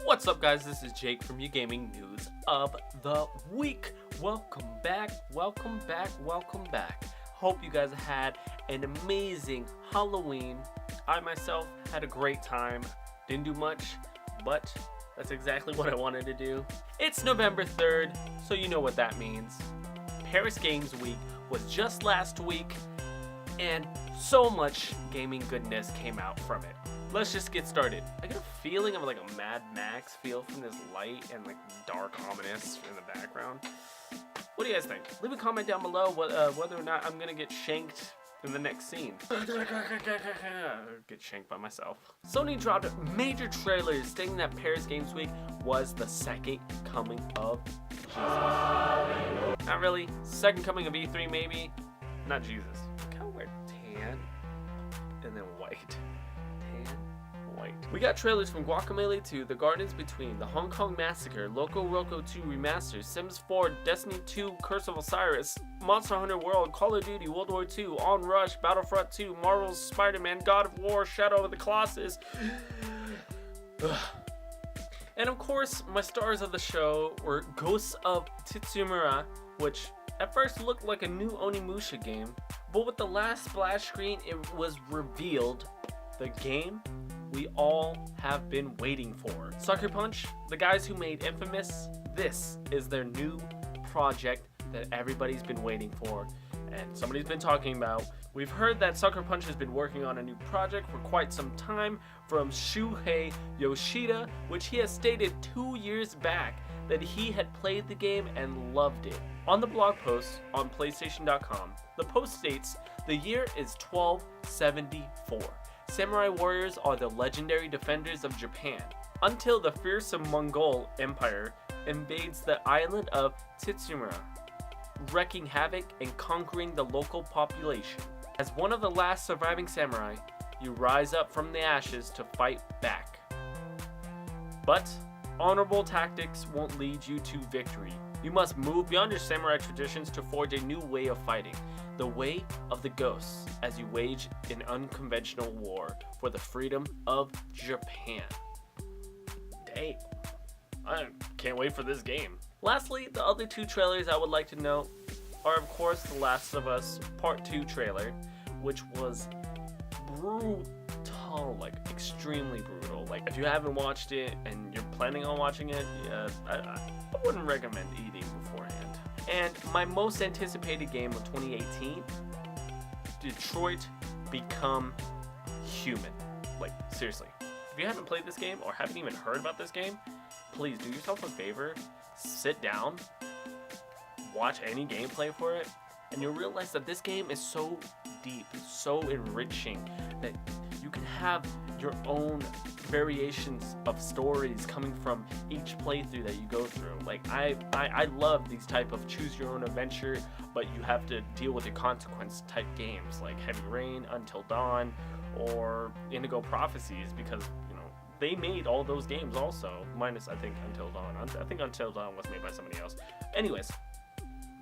What's up, guys? This is Jake from your gaming news of the week. Welcome back. Hope you guys had an amazing Halloween. I myself had a great time. Didn't do much, but that's exactly what I wanted to do. It's November 3rd, so you know what that means. Paris Games Week was just last week, and so much gaming goodness came out from it. Let's just get started. I get a feeling of like a Mad Max feel from this light and like dark ominous in the background. What do you guys think? Leave a comment down below whether or not I'm gonna get shanked in the next scene. Get shanked by myself. Sony dropped major trailers stating that Paris Games Week was the second coming of Jesus. Not really. Second coming of E3 maybe. Not Jesus. I kinda wear tan and then white. We got trailers from Guacamelee 2, The Gardens Between, The Hong Kong Massacre, Loco Roco 2 Remastered, Sims 4, Destiny 2, Curse of Osiris, Monster Hunter World, Call of Duty, World War 2, On Rush, Battlefront 2, Marvel's Spider-Man, God of War, Shadow of the Colossus. And of course, my stars of the show were Ghosts of Tsushima, which at first looked like a new Onimusha game, but with the last splash screen, it was revealed the game we all have been waiting for. Sucker Punch, the guys who made Infamous, this is their new project that everybody's been waiting for and somebody's been talking about. We've heard that Sucker Punch has been working on a new project for quite some time from Shuhei Yoshida, which he has stated 2 years back that he had played the game and loved it. On the blog post on PlayStation.com, the post states, the year is 1274. Samurai warriors are the legendary defenders of Japan until the fearsome Mongol Empire invades the island of Tsushima, wreaking havoc and conquering the local population. As one of the last surviving samurai, you rise up from the ashes to fight back. But honorable tactics won't lead you to victory. You must move beyond your samurai traditions to forge a new way of fighting, the way of the ghosts, as you wage an unconventional war for the freedom of Japan. Dang, I can't wait for this game. Lastly, the other two trailers I would like to note are of course The Last of Us Part 2 trailer, which was brutal, like extremely brutal. Like if you haven't watched it and you're planning on watching it, I wouldn't recommend eating beforehand. And my most anticipated game of 2018, Detroit Become Human. Like seriously, if you haven't played this game or haven't even heard about this game, please do yourself a favor, sit down, watch any gameplay for it, and you'll realize that this game is so deep, so enriching, that you can have your own variations of stories coming from each playthrough that you go through. Like I love these type of choose your own adventure, but you have to deal with the consequence type games like Heavy Rain, Until Dawn, or Indigo Prophecies, because you know they made all those games also, minus I think Until Dawn. I think Until Dawn was made by somebody else. Anyways,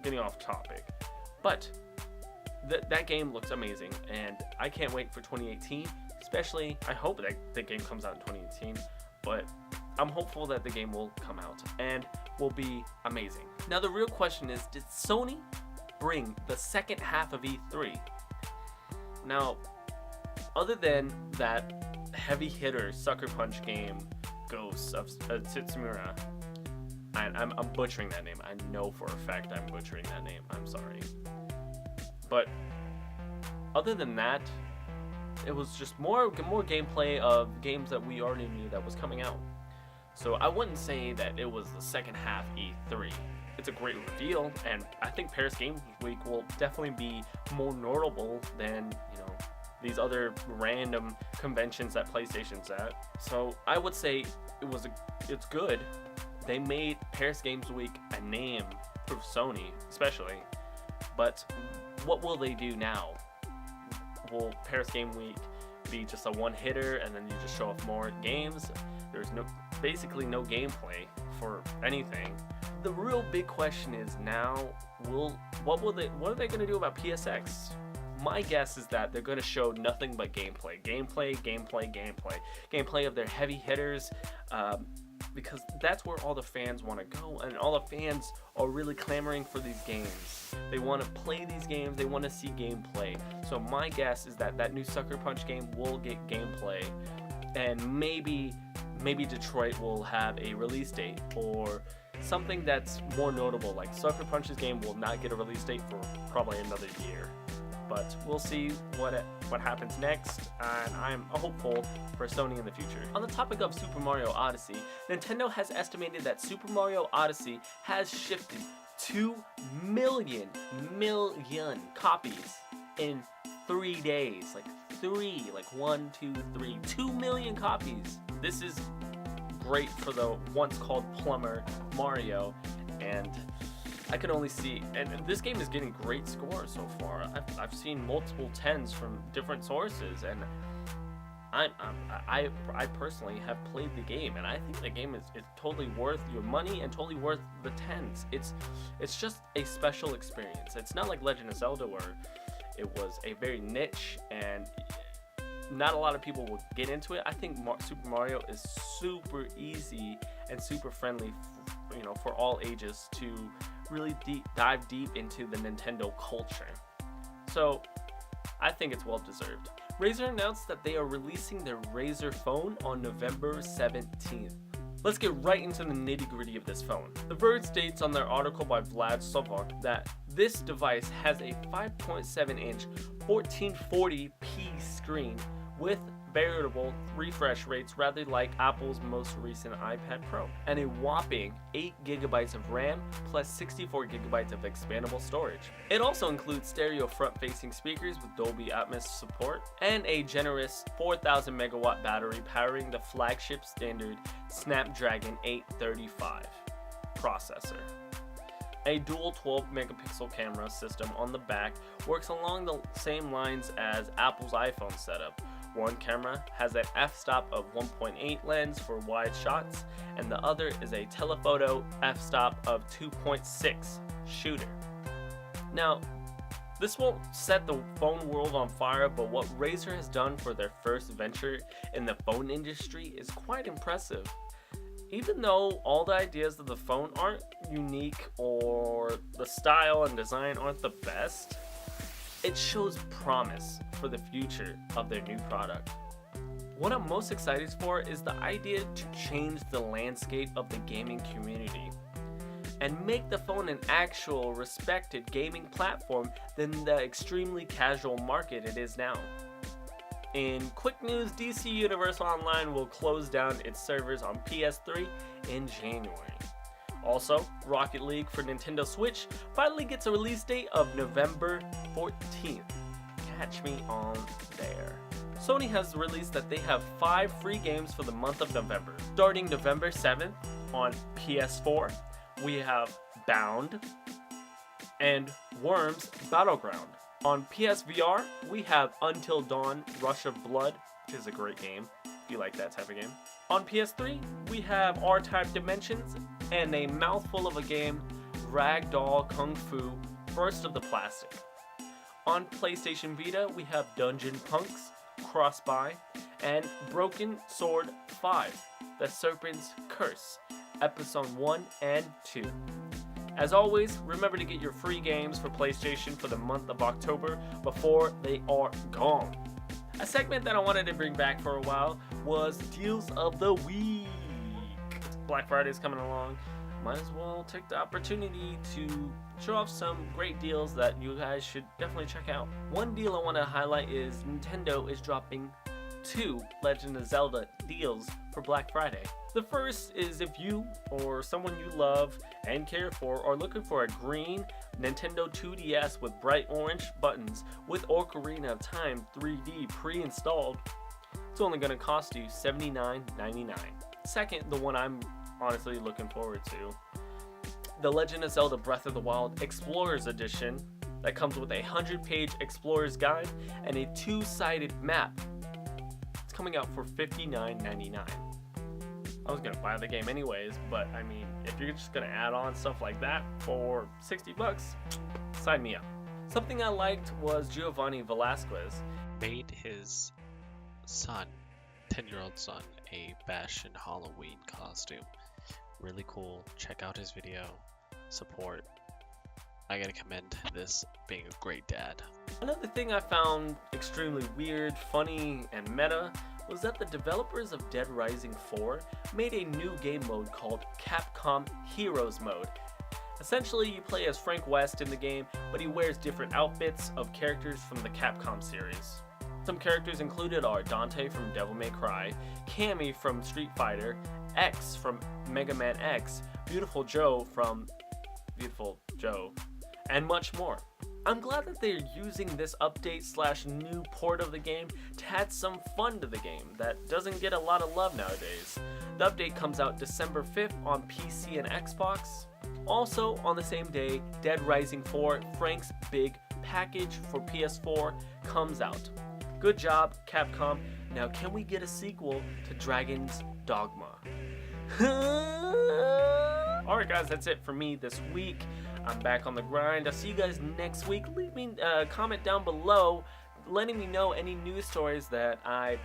getting off topic, but that game looks amazing, and I can't wait for 2018. Especially, I hope that the game comes out in 2018, but I'm hopeful that the game will come out and will be amazing. Now the real question is, did Sony bring the second half of E3? Now, other than that heavy hitter Sucker Punch game, Ghosts of Tsushima, I'm butchering that name. I know for a fact I'm butchering that name. I'm sorry. But other than that, it was just more gameplay of games that we already knew that was coming out. So I wouldn't say that it was the second half E3. It's a great reveal, and I think Paris Games Week will definitely be more notable than, you know, these other random conventions that PlayStation's at. So I would say it's good. They made Paris Games Week a name for Sony, especially. But what will they do now? Will Paris Game Week be just a one-hitter and then you just show off more games? There's basically no gameplay for anything. The real big question is now, what are they going to do about PSX? My guess is that they're going to show nothing but gameplay of their heavy hitters, because that's where all the fans want to go, and all the fans are really clamoring for these games. They want to play these games, they want to see gameplay. So my guess is that that new Sucker Punch game will get gameplay, and maybe Detroit will have a release date, or something that's more notable, like Sucker Punch's game will not get a release date for probably another year. But we'll see what happens next, and I'm hopeful for Sony in the future. On the topic of Super Mario Odyssey, Nintendo has estimated that Super Mario Odyssey has shifted 2 million copies in 3 days. Like 1, 2, 3, 2 million copies. This is great for the once called plumber Mario, and I can only see, and this game is getting great scores so far. I've seen multiple 10s from different sources, and I personally have played the game, and I think the game is totally worth your money and totally worth the 10s. It's just a special experience. It's not like Legend of Zelda where it was a very niche and not a lot of people will get into it. I think Super Mario is super easy and super friendly, for all ages to really dive deep into the Nintendo culture. So I think it's well deserved. Razer announced that they are releasing their Razer phone on November 17th. Let's get right into the nitty-gritty of this phone. The Verge states on their article by Vlad Sovar that this device has a 5.7-inch 1440p screen with variable refresh rates, rather like Apple's most recent iPad Pro, and a whopping 8 GB of RAM plus 64 GB of expandable storage. It also includes stereo front-facing speakers with Dolby Atmos support and a generous 4,000 megawatt battery powering the flagship standard Snapdragon 835 processor. A dual 12 megapixel camera system on the back works along the same lines as Apple's iPhone setup. One camera has an f-stop of 1.8 lens for wide shots, and the other is a telephoto f-stop of 2.6 shooter. Now, this won't set the phone world on fire, but what Razer has done for their first venture in the phone industry is quite impressive. Even though all the ideas of the phone aren't unique or the style and design aren't the best, it shows promise for the future of their new product. What I'm most excited for is the idea to change the landscape of the gaming community and make the phone an actual respected gaming platform than the extremely casual market it is now. In quick news, DC Universe Online will close down its servers on PS3 in January. Also, Rocket League for Nintendo Switch finally gets a release date of November 14th. Catch me on there. Sony has released that they have 5 free games for the month of November. Starting November 7th on PS4, we have Bound and Worms Battleground. On PSVR, we have Until Dawn Rush of Blood, which is a great game if you like that type of game. On PS3, we have R-Type Dimensions and a mouthful of a game, Ragdoll Kung Fu First of the Plastic. On PlayStation Vita, we have Dungeon Punks, Cross-Buy, and Broken Sword 5, The Serpent's Curse, Episode 1 and 2. As always, remember to get your free games for PlayStation for the month of October before they are gone. A segment that I wanted to bring back for a while was Deals of the Week. Black Friday is coming along. Might as well take the opportunity to show off some great deals that you guys should definitely check out. One deal I want to highlight is Nintendo is dropping 2 Legend of Zelda deals for Black Friday. The first is if you or someone you love and care for are looking for a green Nintendo 2DS with bright orange buttons with Ocarina of Time 3D pre-installed, it's only going to cost you $79.99. Second, the one I'm honestly looking forward to, the Legend of Zelda Breath of the Wild Explorers Edition that comes with a 100-page Explorer's Guide and a 2-sided map. It's coming out for $59.99. I was gonna buy the game anyways, but I mean, if you're just gonna add on stuff like that for $60, sign me up. Something I liked was Giovanni Velasquez made his son, 10-year-old son, a Bastion Halloween costume. really cool. Check out his video. Support. I gotta commend this being a great dad. Another thing I found extremely weird, funny, and meta was that the developers of Dead Rising 4 made a new game mode called Capcom Heroes Mode. Essentially, you play as Frank West in the game, but he wears different outfits of characters from the Capcom series. Some characters included are Dante from Devil May Cry, Cammy from Street Fighter, X from Mega Man X, Beautiful Joe from Beautiful Joe, and much more. I'm glad that they're using this update / new port of the game to add some fun to the game that doesn't get a lot of love nowadays. The update comes out December 5th on PC and Xbox. Also on the same day, Dead Rising 4 Frank's Big Package for PS4 comes out. Good job, Capcom. Now can we get a sequel to Dragon's Dogma? Alright guys, that's it for me this week. I'm back on the grind. I'll see you guys next week. Leave me a comment down below letting me know any news stories that I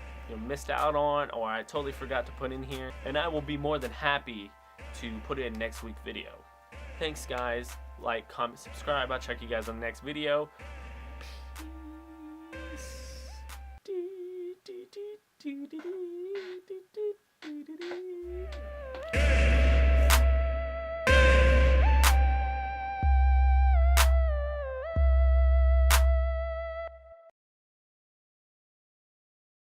missed out on or I totally forgot to put in here, and I will be more than happy to put it in next week's video. Thanks guys. Like, comment, subscribe. I'll check you guys on the next video. Peace.